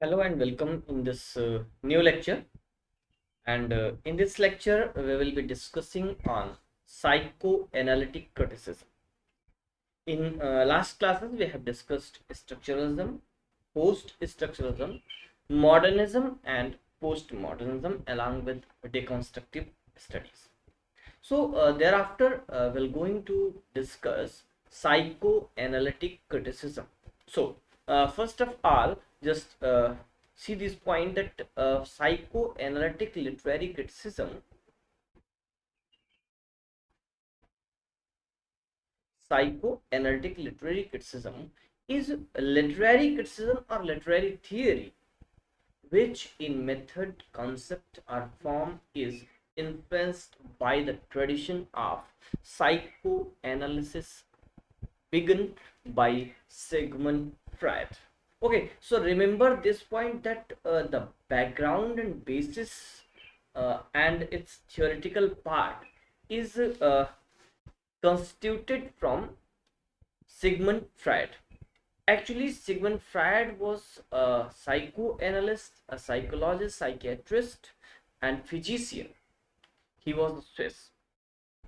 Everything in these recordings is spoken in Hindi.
Hello and welcome in this new lecture. And in this lecture, we will be discussing on psychoanalytic criticism. In last classes, we have discussed structuralism, post-structuralism, modernism, and postmodernism, along with deconstructive studies. So thereafter, we're going to discuss psychoanalytic criticism. So first of all, just see this point that psychoanalytic literary criticism, psychoanalytic literary criticism is literary criticism or literary theory which in method, concept, or form is influenced by the tradition of psychoanalysis begun by Sigmund Freud. Okay, so remember this point that the background and basis and its theoretical part is constituted from Sigmund Freud. Actually, Sigmund Freud was a psychoanalyst, a psychologist, psychiatrist, and physician. He was a Swiss.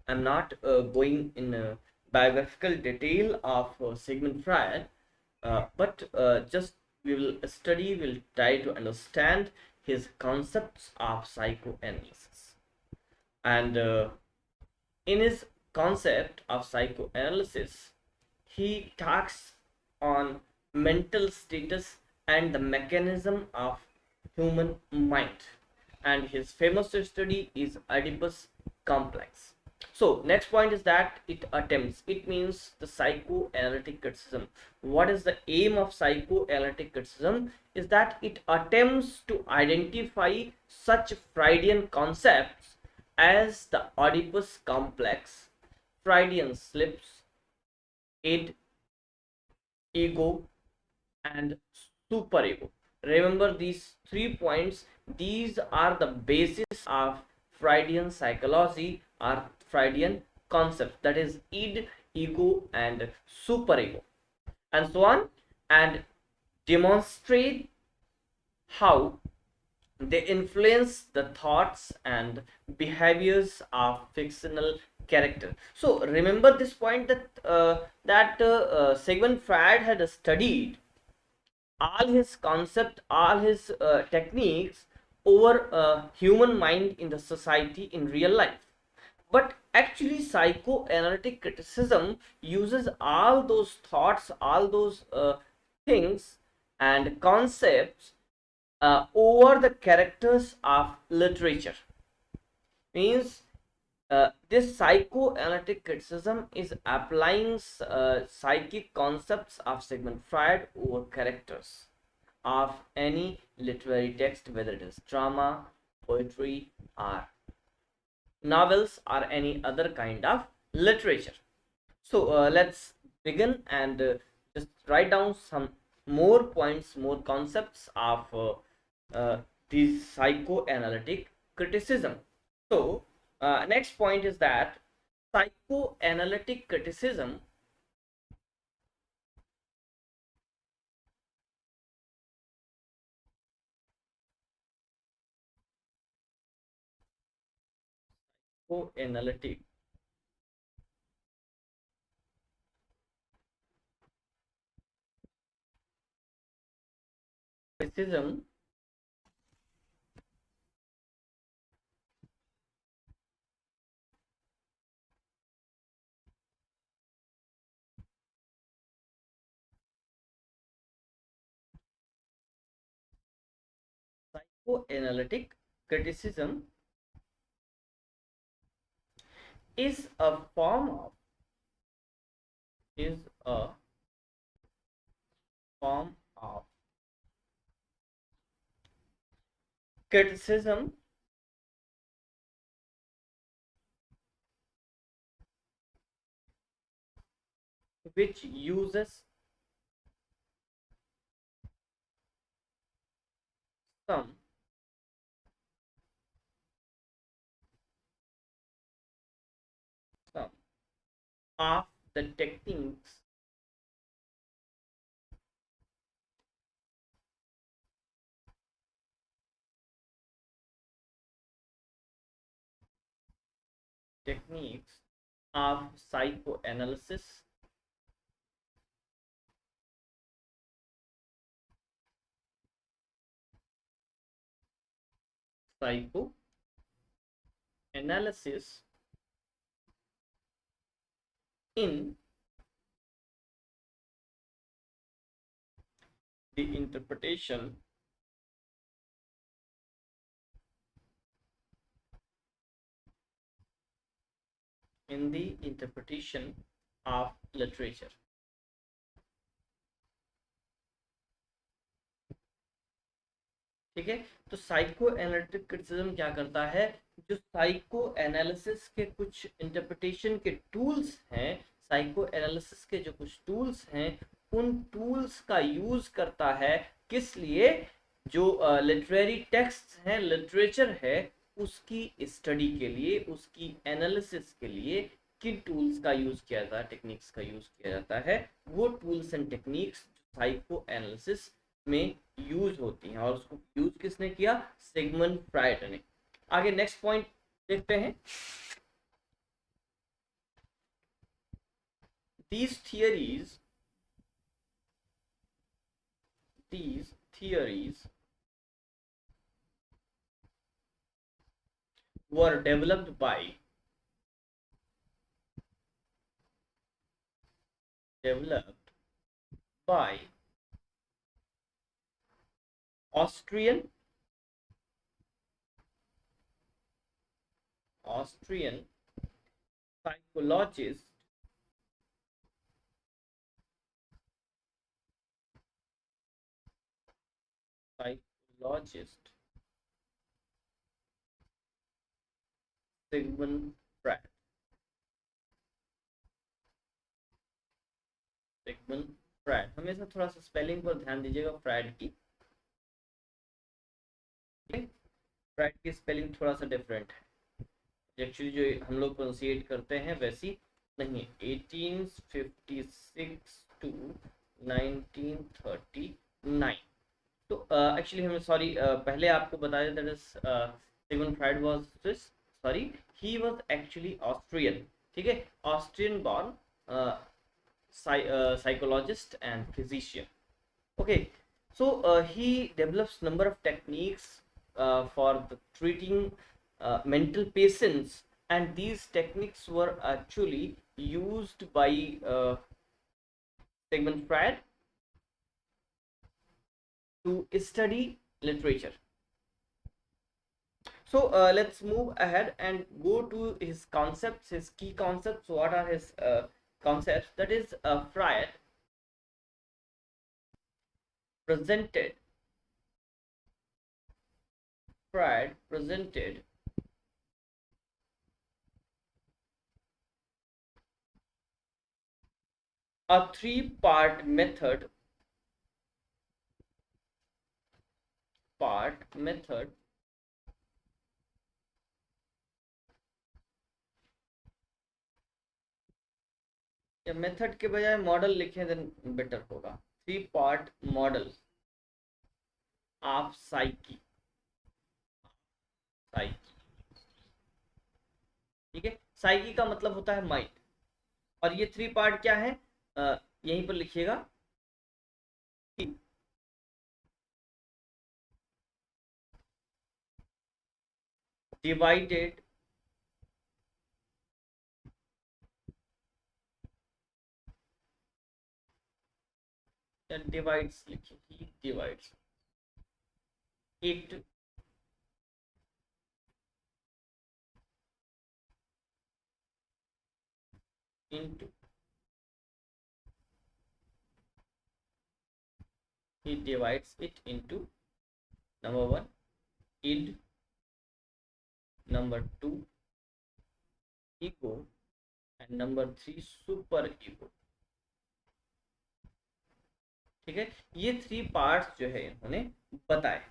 I'm not going in a biographical detail of Sigmund Freud, but just we will study, we'll try to understand his concepts of psychoanalysis. And in his concept of psychoanalysis, he talks on mental status and the mechanism of human mind. And his famous study is Oedipus complex. So next point is that it attempts, it means the psychoanalytic criticism. What is the aim of psychoanalytic criticism is that it attempts to identify such Freudian concepts as the Oedipus complex, Freudian slips, id, ego, and superego. Remember these 3 points. These are the basis of Freudian psychology or Freudian concepts, that is id, ego, and superego, and so on, and demonstrate how they influence the thoughts and behaviors of fictional character. So remember this point that Sigmund Freud had studied all his concept, all his techniques over human mind in the society in real life. But actually, psychoanalytic criticism uses all those thoughts, all those things and concepts over the characters of literature. Means this psychoanalytic criticism is applying psychic concepts of Sigmund Freud over characters of any literary text, whether it is drama, poetry, or novels, or any other kind of literature. So let's begin and just write down some more points, more concepts of this psychoanalytic criticism. So next point is that psychoanalytic criticism psychoanalytic criticism psychoanalytic criticism is a form of is a form of criticism which uses some some of the techniques techniques of psychoanalysis, psychoanalysis in the interpretation of literature. ठीक है, तो साइको एनालिटिक क्रिटिसिज्म क्या करता है, जो साइको एनालिसिस के कुछ इंटरप्रिटेशन के टूल्स हैं, साइको एनालिसिस के जो कुछ टूल्स हैं, उन टूल्स का यूज करता है किस लिए, जो लिटरेरी टेक्स्ट हैं, लिटरेचर है, उसकी स्टडी के लिए, उसकी एनालिसिस के लिए किन टूल्स का यूज किया जाता है, टेक्निक्स का यूज किया जाता है, वो tools and techniques psycho analysis में यूज होती हैं, और उसको यूज किसने किया, सिगमंड फ्राइड ने। आगे नेक्स्ट पॉइंट देखते हैं। these theories these theories were developed by Austrian psychologist psychologist Sigmund Freud. Sigmund Freud, हमेशा थोड़ा सा स्पेलिंग पर ध्यान दीजिएगा फ्राइड की, फ्राइड की स्पेलिंग थोड़ा सा डिफरेंट है, एक्चुअली जो हम लोग प्रोनाउंसिएट करते हैं वैसी नहीं है। 1856 टू 1939, तो एक्चुअली हमें सॉरी पहले आपको बताया that is Sigmund Freud was Swiss, sorry he was actually Austrian, ठीक है, Austrian born psychologist and physician. Okay, so he develops number of techniques for the treating mental patients, and these techniques were actually used by Sigmund Freud to study literature. So let's move ahead and go to his concepts, his key concepts. What are his concepts? That is, Freud presented a three-part method या मेथड के बजाय मॉडल लिखें देन बेटर होगा, three part model of psyche, ठीक है, साइकी का मतलब होता है माइंड, और ये थ्री पार्ट क्या है, यहीं पर लिखिएगा, डिवाइडेड डिवाइड्स, लिखिए he divides it into, he divides it into number one id, number two ego, and number three super ego, ठीक है, ये थ्री पार्ट्स जो है इन्होंने बताए,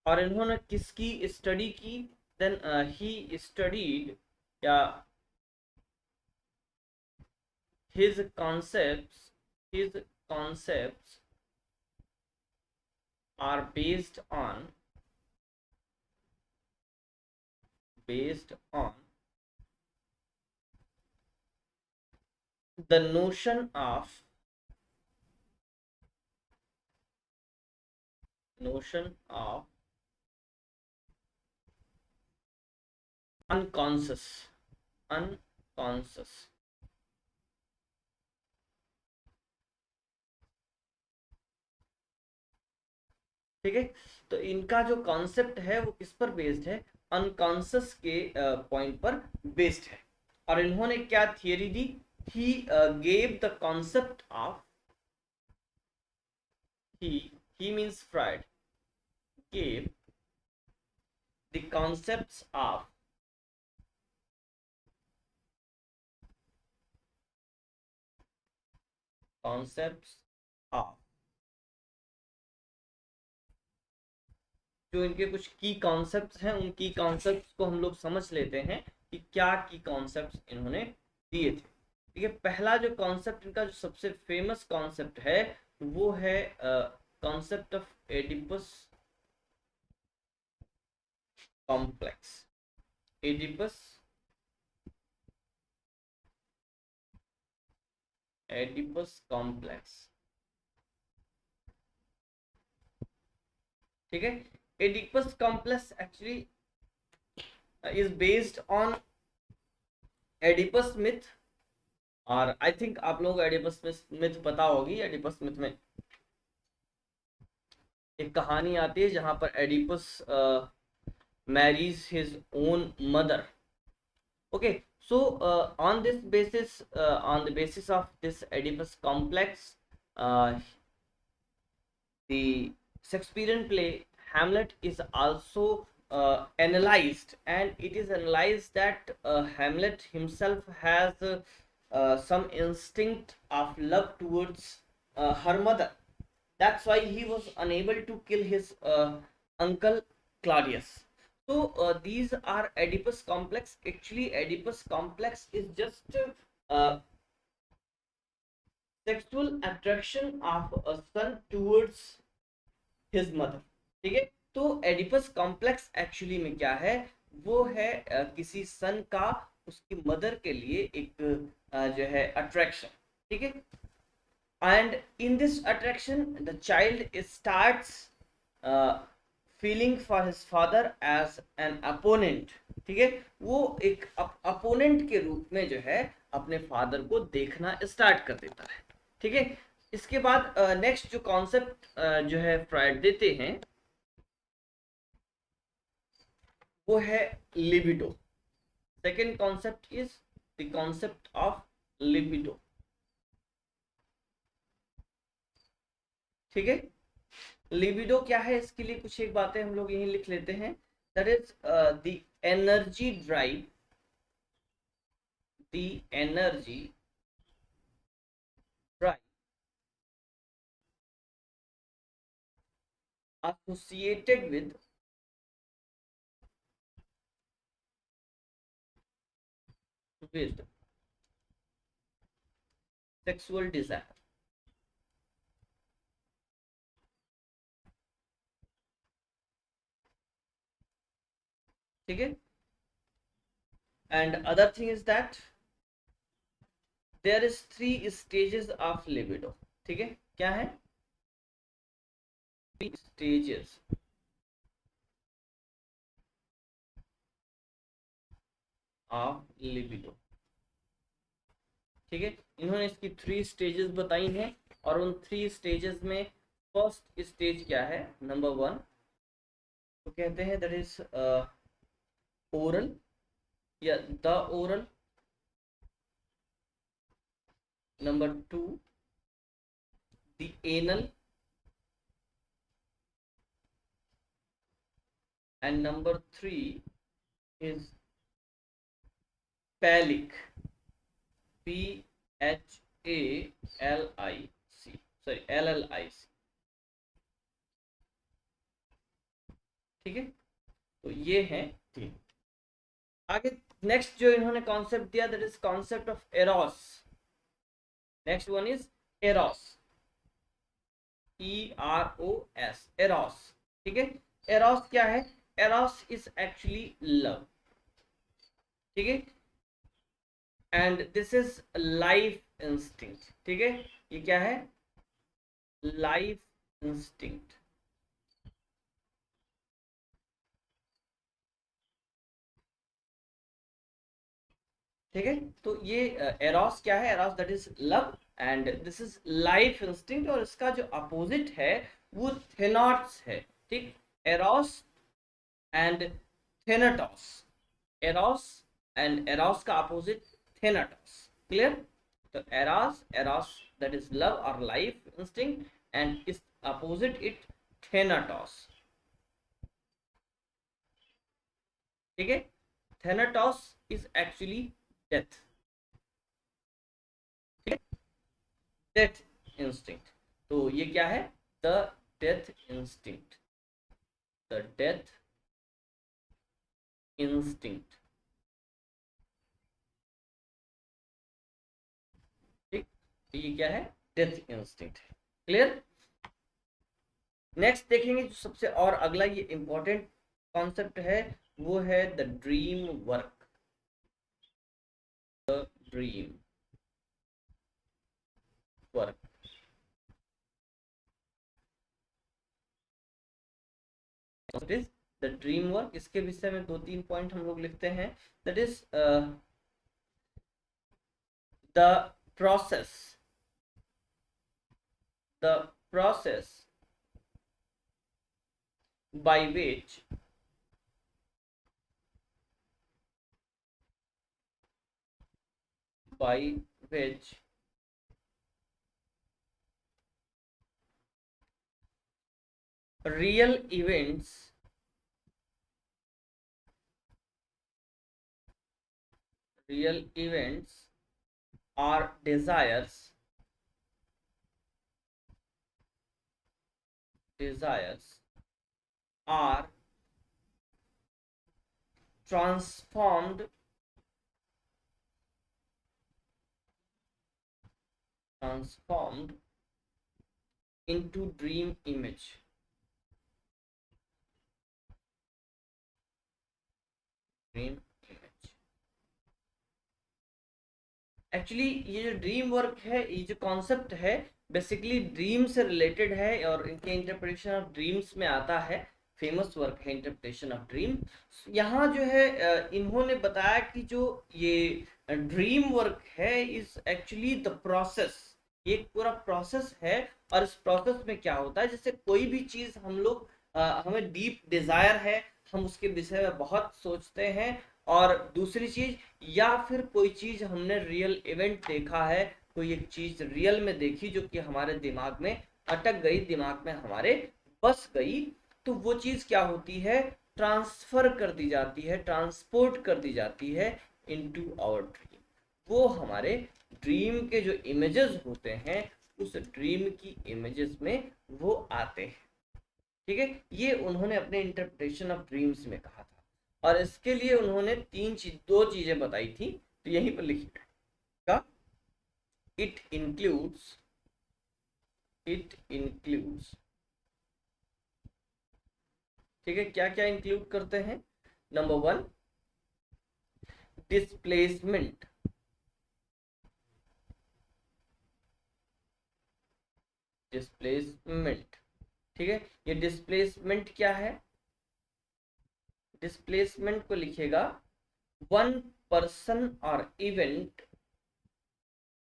और इन्होंने किसकी स्टडी की, देन ही स्टडीड या his concepts are based on the notion of unconscious. ठीक है, तो इनका जो कॉन्सेप्ट है वो किस पर बेस्ड है, अनकॉन्शियस के पॉइंट पर बेस्ड है। और इन्होंने क्या theory the, he gave the concept of, he means Freud, gave the concepts of जो इनके कुछ की कॉन्सेप्ट्स हैं, उन की कॉन्सेप्ट्स को हम लोग समझ लेते हैं कि क्या की कॉन्सेप्ट्स इन्होंने दिए थे। ठीक है, पहला जो कॉन्सेप्ट इनका जो सबसे फेमस कॉन्सेप्ट है वो है concept of Oedipus complex. Oedipus complex. ठीक है, Oedipus complex actually is based on Oedipus myth. और आई थिंक आप लोगों को एडिपस मिथ पता होगी। एडिपस मिथ में एक कहानी आती है जहां पर Oedipus marries his own mother. Okay, so on the basis of this Oedipus complex, the Shakespearean play Hamlet is also analyzed, and it is analyzed that Hamlet himself has some instinct of love towards her mother. That's why he was unable to kill his uncle Claudius. So these are Oedipus complex. Actually, Oedipus complex is just uh, sexual attraction of a son towards his mother. ठीक है, तो एडिपस कॉम्प्लेक्स एक्चुअली में क्या है, वो है किसी सन का उसकी मदर के लिए एक जो है अट्रैक्शन। ठीक है, and in this attraction the child starts feeling for his father as an opponent। ठीक है, वो एक अपोनेंट के रूप में जो है अपने फादर को देखना स्टार्ट कर देता है। ठीक है, इसके बाद नेक्स्ट जो कॉन्सेप्ट जो है फ्रायड देते हैं वो है libido. Second concept is the concept of libido. ठीक है, लिबिडो क्या है, इसके लिए कुछ एक बातें हम लोग यही लिख लेते हैं। That is the energy drive, the energy drive associated with sexual desire। ठीक है, and other thing is that there is 3 stages of libido। ठीक है, क्या है, 3 stages of libido। ठीक है, इन्होंने इसकी 3 स्टेजेस बताई हैं, और उन 3 स्टेजेस में फर्स्ट स्टेज क्या है, नंबर 1 तो कहते हैं दैट इज ओरल या the oral. Number 2 the anal, and number 3 is phallic, PHALIC, sorry LLIC। ठीक है, तो ये है 3। आगे नेक्स्ट जो इन्होंने कॉन्सेप्ट दिया that is concept of arrows. Next one is arrows, EROS, arrows. ठीक है, एरोस क्या है, एरोस इज एक्चुअली लव। ठीक है, and this is life instinct, ठीक है, ये क्या है, लाइफ इंस्टिंक्ट। ठीक है, तो ये एरोस क्या है, Eros that is love, and this is life instinct, और इसका जो अपोजिट है वो थेनॉट्स है। ठीक, Eros and Thanatos, Eros and Eros का अपोजिट थेनाटोस, क्लियर। तो Eros, Eros that is love और life instinct, and is opposite it Thanatos, ठीक है। Thanatos is actually death, death instinct. तो ये क्या है, the death instinct, the death instinct. ठीक, तो ये क्या है, डेथ इंस्टिंक्ट है, क्लियर। नेक्स्ट देखेंगे जो सबसे और अगला ये इंपॉर्टेंट कॉन्सेप्ट है, वो है the dream work, the dream work. The dream work, इसके विषय में 2-3 पॉइंट हम लोग लिखते हैं, that is the process, the process by which by which real events real events or desires are transformed transformed into dream image, dream image. Actually ये जो ड्रीम वर्क है, ये जो कॉन्सेप्ट है, बेसिकली ड्रीम से रिलेटेड है और इनके इंटरप्रिटेशन ऑफ ड्रीम्स में आता है। फेमस वर्क है इंटरप्रिटेशन ऑफ ड्रीम। यहाँ जो है इन्होंने बताया कि जो ये ड्रीम वर्क है इज एक्चुअली द प्रोसेस, ये एक पूरा प्रोसेस है। और इस प्रोसेस में क्या होता है, जैसे कोई भी चीज हम लोग हमें डीप डिजायर है, हम उसके विषय में बहुत सोचते हैं, और दूसरी चीज, या फिर कोई चीज हमने रियल इवेंट देखा है, कोई एक चीज रियल में देखी जो कि हमारे दिमाग में अटक गई, दिमाग में हमारे बस गई, तो वो चीज क्या होती है, ट्रांसफर कर दी जाती है, ट्रांसपोर्ट कर दी जाती है इनटू आवर ड्रीम। वो हमारे ड्रीम के जो इमेजेस होते हैं, उस ड्रीम की इमेजेस में वो आते हैं। ठीक है, ये उन्होंने अपने इंटरप्रिटेशन ऑफ ड्रीम्स में कहा था, और इसके लिए उन्होंने दो चीजें बताई थी, तो यहीं पर लिखिएगा। इट इंक्लूड्स, इट इंक्लूड्स, ठीक है, क्या क्या इंक्लूड करते हैं। नंबर 1, डिस्प्लेसमेंट, डिस्प्लेसमेंट, ठीक है। ये डिस्प्लेसमेंट क्या है, डिस्प्लेसमेंट को लिखेगा, वन पर्सन और इवेंट,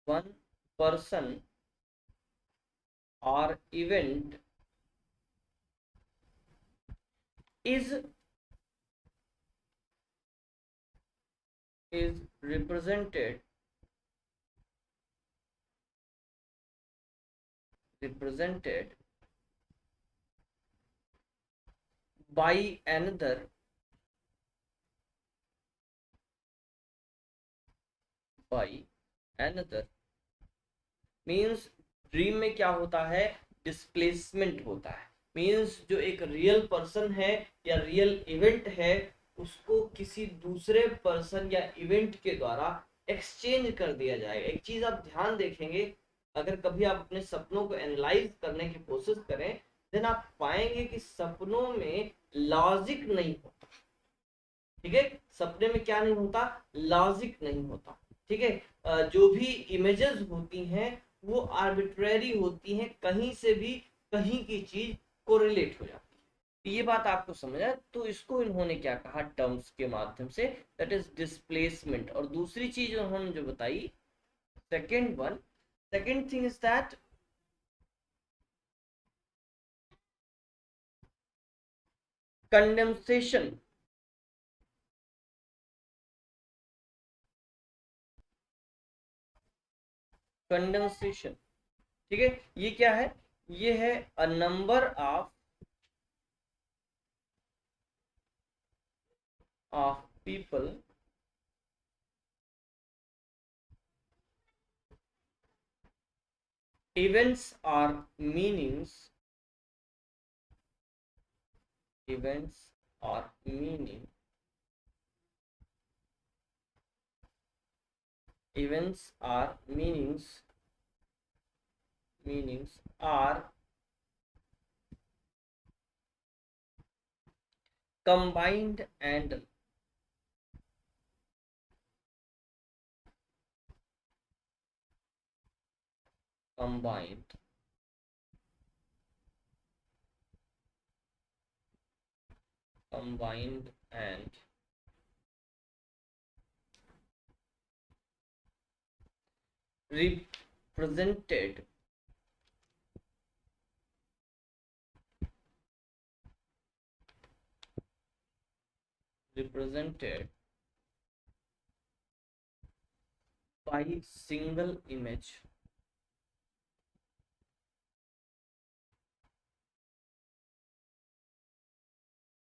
वन पर्सन और event is represented by another, by another means dream में क्या होता है, डिस्प्लेसमेंट होता है। मीन्स जो एक रियल पर्सन है या रियल इवेंट है, उसको किसी दूसरे पर्सन या इवेंट के द्वारा एक्सचेंज कर दिया जाएगा। एक चीज आप ध्यान देखेंगे, अगर कभी आप अपने सपनों को एनालाइज करने की कोशिश करें, देन आप पाएंगे कि सपनों में लॉजिक नहीं होता। ठीक है, सपने में क्या नहीं होता, लॉजिक नहीं होता। ठीक है। जो भी इमेजेस होती हैं वो आर्बिट्रेरी होती हैं, कहीं से भी कहीं की चीज कोरिलेट हो जाती है। ये बात आपको समझ आया? तो इसको इन्होंने क्या कहा टर्म्स के माध्यम से, दैट इज डिस्प्लेसमेंट। और दूसरी चीज उन्होंने जो बताई, second thing is that condensation. Condensation, ठीक है। ये क्या है? ये है a number of people events or meanings, events or meaning, events or meanings are combined and combined combined and represented represented by single image,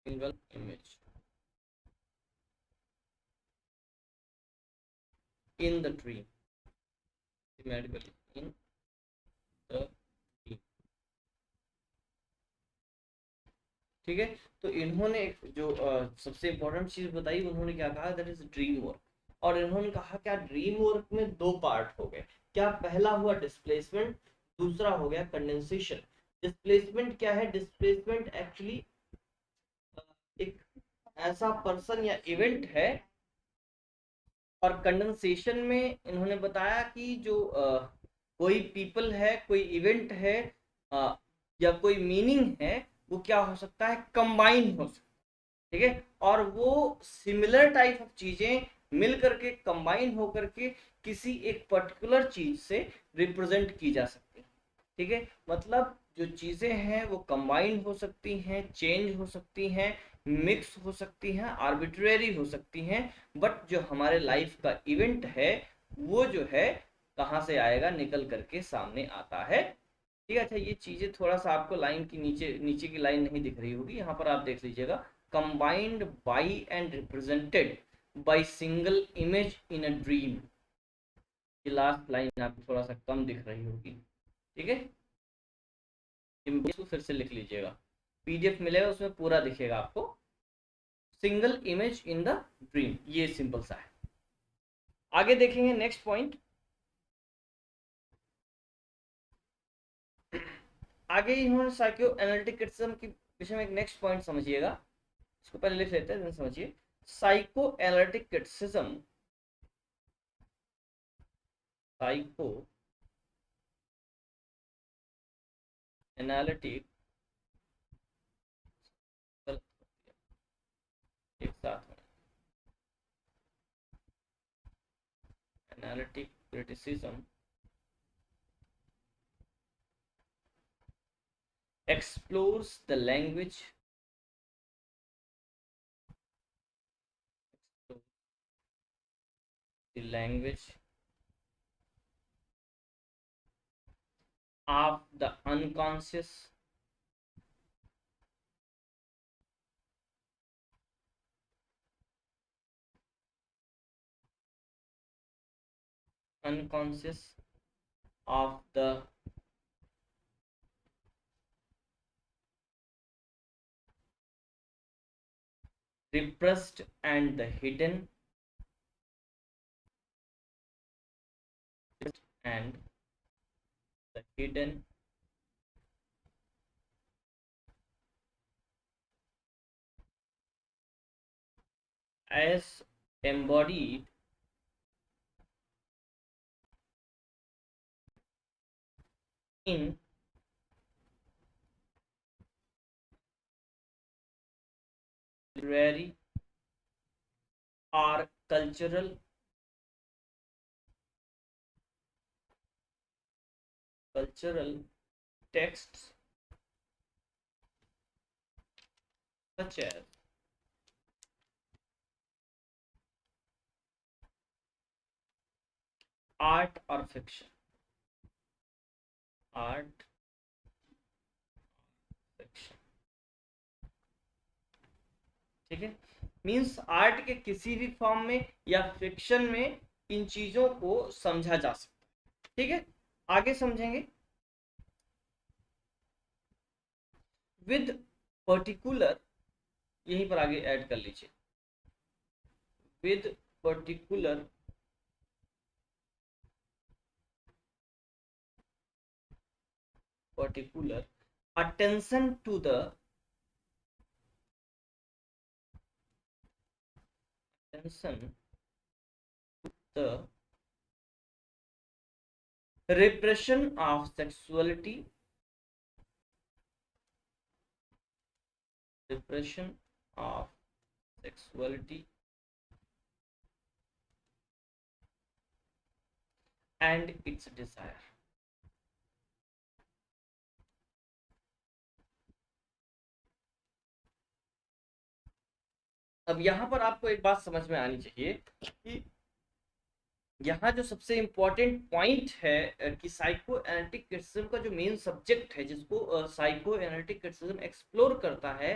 single image in the dream, thematically in the dream। ठीक है। तो इन्होंने जो सबसे इंपॉर्टेंट चीज बताई, उन्होंने क्या कहा, दैट इज ड्रीम वर्क। और इन्होंने कहा क्या, ड्रीम वर्क में दो पार्ट हो गए। क्या? पहला हुआ डिस्प्लेसमेंट, दूसरा हो गया कंडेंसेशन। डिस्प्लेसमेंट क्या है? डिस्प्लेसमेंट एक्चुअली एक ऐसा पर्सन या इवेंट है। और कंडेंसेशन में इन्होंने बताया कि जो कोई पीपल है, कोई इवेंट है, या कोई मीनिंग है, वो क्या हो सकता है, कंबाइन हो सकता है। ठीक है। और वो सिमिलर टाइप ऑफ चीजें मिल करके, कंबाइन होकर के किसी एक पर्टिकुलर चीज से रिप्रेजेंट की जा सकती है। ठीक है। मतलब जो चीजें हैं वो कंबाइन हो सकती हैं, चेंज हो सकती हैं, मिक्स हो सकती हैं, आर्बिट्रेरी हो सकती हैं। बट जो हमारे लाइफ का इवेंट है वो जो है कहाँ से आएगा, निकल करके सामने आता है। ठीक है। अच्छा, ये चीजें थोड़ा सा आपको लाइन की नीचे नीचे की लाइन नहीं दिख रही होगी, यहाँ पर आप देख लीजिएगा, combined by and represented by single image in a dream. ये लास्ट लाइन आपको थोड़ा सा कम दिख रही होगी। ठीक है। इसको फिर से लिख लीजिएगा, पीडीएफ मिलेगा उसमें पूरा दिखेगा आपको। Single image in the dream, ये सिंपल सा है। आगे देखेंगे नेक्स्ट पॉइंट। आगे इन्होंने साइको एनालिटिक क्रिटिसिज्म के विषय में एक नेक्स्ट पॉइंट समझिएगा। इसको पहले लिख लेते हैं, समझिए। Psycho analytic criticism, psycho analytic, एक साथ में, analytic criticism explores the language, the language of the unconscious, unconscious of the repressed and the hidden, and the hidden as embodied in literary or cultural texts such as art or fiction, art fiction, ठीक है। मीन्स आर्ट के किसी भी फॉर्म में या फिक्शन में इन चीजों को समझा जा सकता है, ठीक है। आगे समझेंगे। विद पर्टिकुलर, यहीं पर आगे ऐड कर लीजिए, with particular attention to the repression of sexuality, repression of sexuality and its desire। अब यहाँ पर आपको एक बात समझ में आनी चाहिए कि यहाँ जो सबसे इम्पोर्टेंट पॉइंट है कि साइको एनालिटिक क्रिटिसिज्म का जो मेन सब्जेक्ट है जिसको साइको एनालिटिक क्रिटिसिज्म एक्सप्लोर करता है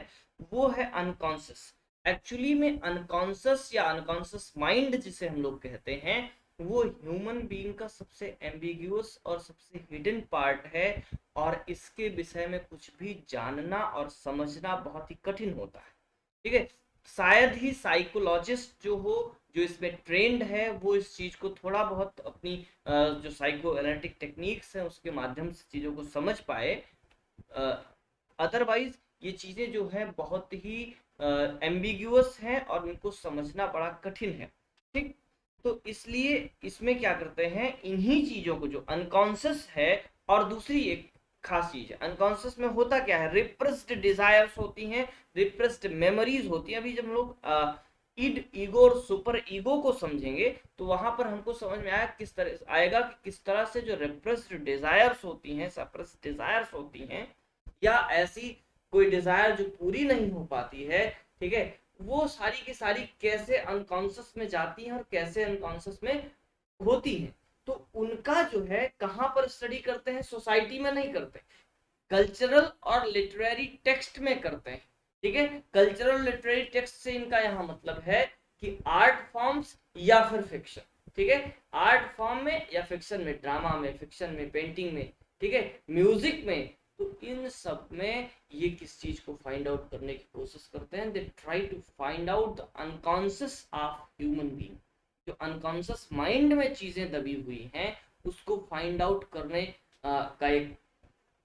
वो है अनकॉन्शियस। एक्चुअली में अनकॉन्शियस या अनकॉन्शियस माइंड जिसे हम लोग कहते हैं वो ह्यूमन बीइंग का सबसे एम्बिग्यूअस और सबसे हिडन पार्ट है और इसके विषय में कुछ भी जानना और समझना बहुत ही कठिन होता है, ठीक है। शायद ही साइकोलॉजिस्ट जो हो जो इसमें ट्रेंड है वो इस चीज को थोड़ा बहुत अपनी जो साइको एनालिटिक टेक्निक्स है उसके माध्यम से चीजों को समझ पाए। अदरवाइज ये चीजें जो है बहुत ही एम्बिग्यूअस हैं और इनको समझना बड़ा कठिन है, ठीक। तो इसलिए इसमें क्या करते हैं, इन्हीं चीजों को जो अनकॉन्शियस है, और दूसरी एक खास चीज है अनकॉन्शियस में होता क्या है, रिप्रेस्ड डिजायर्स होती हैं, रिप्रेस्ड मेमोरीज होती हैं। अभी जब हम लोग इड ईगो और सुपर ईगो को समझेंगे तो वहां पर हमको समझ में आया किस तरह आएगा कि किस तरह से जो रिप्रेस्ड डिजायर्स होती हैं, सप्रेस्ड डिजायर्स होती हैं, या ऐसी कोई डिजायर जो पूरी नहीं हो पाती है, ठीक है, वो सारी की सारी कैसे अनकॉन्शियस में जाती हैं और कैसे अनकॉन्शियस में होती हैं। तो उनका जो है कहां पर स्टडी करते हैं, सोसाइटी में नहीं करते, कल्चरल और लिटरेरी टेक्स्ट में करते हैं, ठीक है। कल्चरल लिटरेरी टेक्स्ट से इनका यहाँ मतलब है कि आर्ट फॉर्म्स या फिर फिक्शन, ठीक है, आर्ट फॉर्म में या फिक्शन में, ड्रामा में, फिक्शन में, पेंटिंग में, ठीक है, म्यूजिक में, तो इन सब में ये किस चीज को फाइंड आउट करने की कोशिश करते हैं, they try to find out the unconscious of human being. जो अनकॉन्शियस माइंड में चीजें दबी हुई हैं उसको फाइंड आउट करने का एक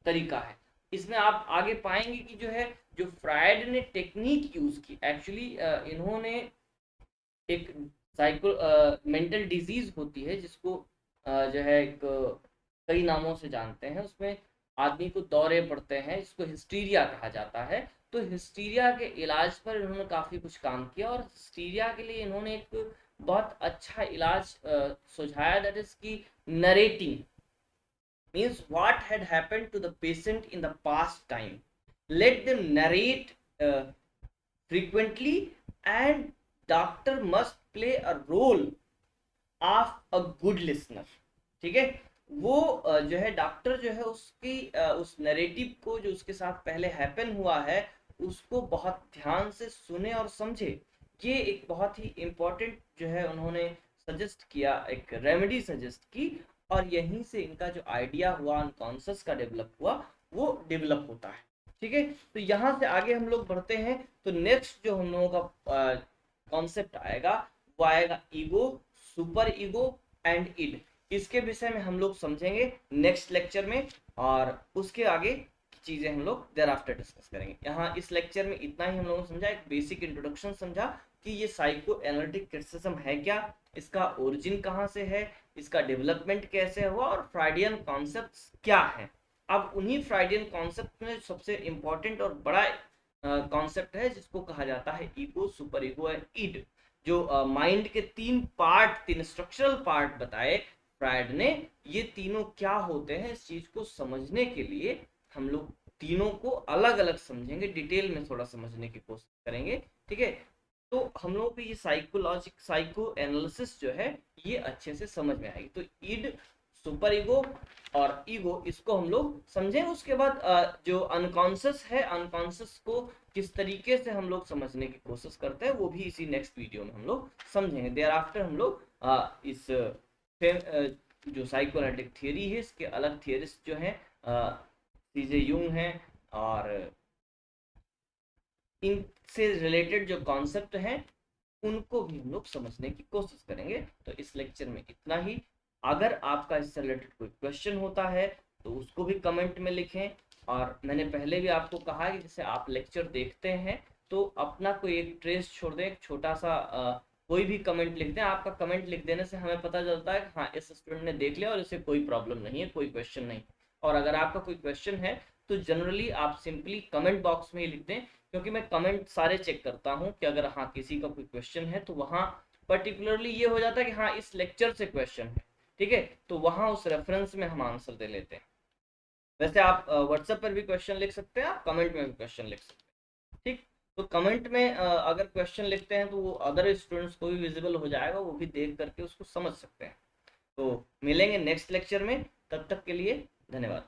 तरीका है। इसमें आप आगे पाएंगे कि जो है जो फ्रायड ने टेक्निक यूज की, एक्चुअली इन्होंने एक साइको मेंटल डिजीज होती है जिसको जो है एक कई नामों से जानते हैं, उसमें आदमी को दौरे पड़ते हैं, इसको हिस्टीरिया कहा जाता है। तो हिस्टीरिया के इलाज पर इन्होंने काफी कुछ काम किया और हिस्टीरिया के लिए इन्होंने एक बहुत अच्छा इलाज सुझाया, दैट इज की narrating, means what had happened to the patient in the past time, let them narrate frequently, and doctor must play a role of a good listener, ठीक है। वो जो है डॉक्टर जो है उसकी उस नैरेटिव को जो उसके साथ पहले हैपन हुआ है उसको बहुत ध्यान से सुने और समझे। ये एक बहुत ही इम्पोर्टेंट जो है उन्होंने सजेस्ट किया, एक रेमेडी सजेस्ट की, और यहीं से इनका जो आइडिया हुआ अनकॉन्शियस का डेवलप हुआ वो डेवलप होता है, ठीक है। तो यहाँ से आगे हम लोग बढ़ते हैं तो नेक्स्ट जो हम लोगों का कॉन्सेप्ट आएगा वो आएगा ego, super ego and id. इसके विषय में हम लोग समझेंगे नेक्स्ट लेक्चर में और उसके आगे की चीजें हम लोग देयर आफ्टर डिस्कस करेंगे। यहाँ इस लेक्चर में इतना ही हम लोगों ने समझा, एक बेसिक इंट्रोडक्शन समझा कि ये साइको एनालिटिक क्रिटिसिज्म है क्या, इसका ओरिजिन कहाँ से है, इसका डेवलपमेंट कैसे हुआ और फ्राइडियन कॉन्सेप्ट्स क्या है, अब उन्हीं फ्राइडियन कॉन्सेप्ट में सबसे इंपॉर्टेंट और बड़ा कॉन्सेप्ट है जिसको कहा जाता है ईगो, सुपर ईगो एंड ईड। जो माइंड के तीन स्ट्रक्चरल पार्ट बताए फ्रायड ने, ये तीनों क्या होते हैं इस चीज को समझने के लिए हम लोग तीनों को अलग अलग समझेंगे, डिटेल में थोड़ा समझने की कोशिश करेंगे, ठीक है। तो हम लोगों को ये साइको एनालिसिस जो है ये अच्छे से समझ में आएगी। तो ईड, सुपर ईगो और ईगो, इसको हम लोग समझें। उसके बाद जो अनकॉन्शियस है, अनकॉन्शियस को किस तरीके से हम लोग समझने की कोशिश करते हैं वो भी इसी नेक्स्ट वीडियो में हम लोग समझेंगे। देयर आफ्टर हम लोग इस जो साइकोएनालिटिक थियरी है इसके अलग थियरिस्ट जो हैं, सीजे यूंग हैं, और इनसे रिलेटेड जो कॉन्सेप्ट हैं उनको भी हम लोग समझने की कोशिश करेंगे। तो इस लेक्चर में इतना ही। अगर आपका इससे रिलेटेड कोई क्वेश्चन होता है तो उसको भी कमेंट में लिखें। और मैंने पहले भी आपको कहा कि जैसे आप लेक्चर देखते हैं तो अपना कोई एक ट्रेस छोड़ दें, एक छोटा सा कोई भी कमेंट लिख दें। आपका कमेंट लिख देने से हमें पता चलता है कि हाँ इस स्टूडेंट ने देख लिया और इसे कोई प्रॉब्लम नहीं है, कोई क्वेश्चन नहीं। और अगर आपका कोई क्वेश्चन है तो जनरली आप सिंपली कमेंट बॉक्स में ही लिख दें, क्योंकि मैं कमेंट सारे चेक करता हूँ कि अगर हाँ किसी का कोई क्वेश्चन है तो वहाँ पर्टिकुलरली ये हो जाता है कि हाँ इस लेक्चर से क्वेश्चन है, ठीक है, तो वहाँ उस रेफरेंस में हम आंसर दे लेते हैं। वैसे आप व्हाट्सएप पर भी क्वेश्चन लिख सकते हैं, आप कमेंट में भी क्वेश्चन लिख सकते हैं, ठीक। तो कमेंट में अगर क्वेश्चन लिखते हैं तो वो अदर स्टूडेंट्स को भी विजिबल हो जाएगा, वो भी देख करके उसको समझ सकते हैं। तो मिलेंगे नेक्स्ट लेक्चर में, तब तक के लिए धन्यवाद।